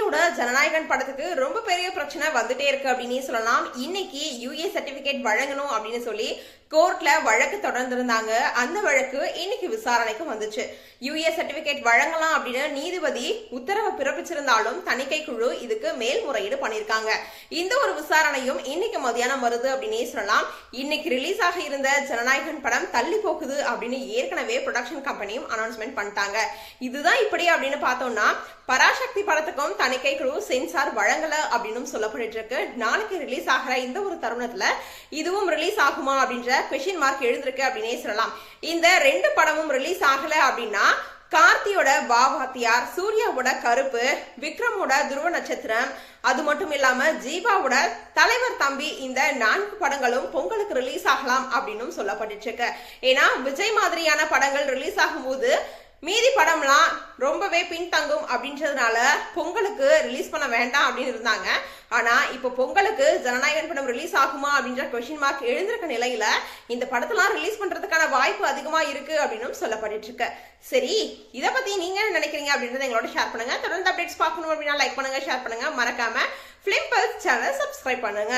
கார்த்தியோட ஜனநாயகன் படத்துக்கு ரொம்ப பெரிய பிரச்சனை வந்துட்டே இருக்கு அப்படின்னு சொல்லலாம். இன்னைக்கு யூஏ சர்டிபிகேட் வழங்கணும் அப்படின்னு சொல்லி கோர்ட்ல வழக்கு தொடர்ந்திருந்தாங்க. அந்த வழக்கு இன்னைக்கு விசாரணைக்கு வந்துச்சு. யூஏ சர்டிபிகேட் வழங்கலாம் அப்படின்னு நீதிபதி உத்தரவை பிறப்பிச்சிருந்தாலும் தணிக்கை குழு இதுக்கு மேல்முறையீடு பண்ணிருக்காங்க. இந்த ஒரு விசாரணையும் இன்னைக்கு மதியானம் வருது அப்படின்னே சொல்லலாம். இன்னைக்கு ரிலீஸ் ஆக இருந்த ஜனநாயகன் படம் தள்ளி போகுது அப்படின்னு ஏற்கனவே ப்ரொடக்ஷன் கம்பெனியும் அனௌன்ஸ்மெண்ட் பண்ணிட்டாங்க. இதுதான் இப்படி அப்படின்னு பார்த்தோம்னா பராசக்தி படத்துக்கும் தணிக்கை குழு சென்சார் வழங்கல அப்படின்னு சொல்லப்பட்டு இருக்கு. நாளைக்கு ரிலீஸ் ஆகிற இந்த ஒரு தருணத்துல இதுவும் ரிலீஸ் ஆகுமா அப்படின்ற கொஸ்டின் மார்க் எழுந்திருக்கு அப்படின்னே சொல்லலாம். இந்த ரெண்டு படமும் ரிலீஸ் ஆகல அப்படின்னா கார்த்தியோட வாவாத்தியார், சூர்யாவோட கருப்பு, விக்ரமோட துருவ நட்சத்திரம், அது மட்டும் இல்லாம ஜீவாவோட தலைவர் தம்பி, இந்த 4 படங்களும் பொங்கலுக்கு ரிலீஸ் ஆகலாம் அப்படின்னு சொல்லப்பட்டு இருக்கு. ஏன்னா விஜய் மாதிரியான படங்கள் ரிலீஸ் ஆகும்போது மீதி படம்லாம் ரொம்பவே பின்தங்கும் அப்படின்றதுனால பொங்கலுக்கு ரிலீஸ் பண்ண வேண்டாம் அப்படின்னு இருந்தாங்க. ஆனா இப்ப பொங்கலுக்கு ஜனநாயகன் படம் ரிலீஸ் ஆகுமா அப்படின்ற கொஸ்டின் மார்க் எழுந்திருக்க நிலையில இந்த படத்தெல்லாம் ரிலீஸ் பண்றதுக்கான வாய்ப்பு அதிகமா இருக்கு அப்படின்னு சொல்லப்பட்டு இருக்கு. சரி, இத பத்தி நீங்க என்ன நினைக்கிறீங்க அப்படின்றத எங்களோட ஷேர் பண்ணுங்க. தொடர்ந்து அப்டேட்ஸ் பார்க்கணும் அப்படின்னா லைக் பண்ணுங்க, ஷேர் பண்ணுங்க. மறக்காம ஃபிலிம் பல்ஸ் சேனல் சப்ஸ்கிரைப் பண்ணுங்க.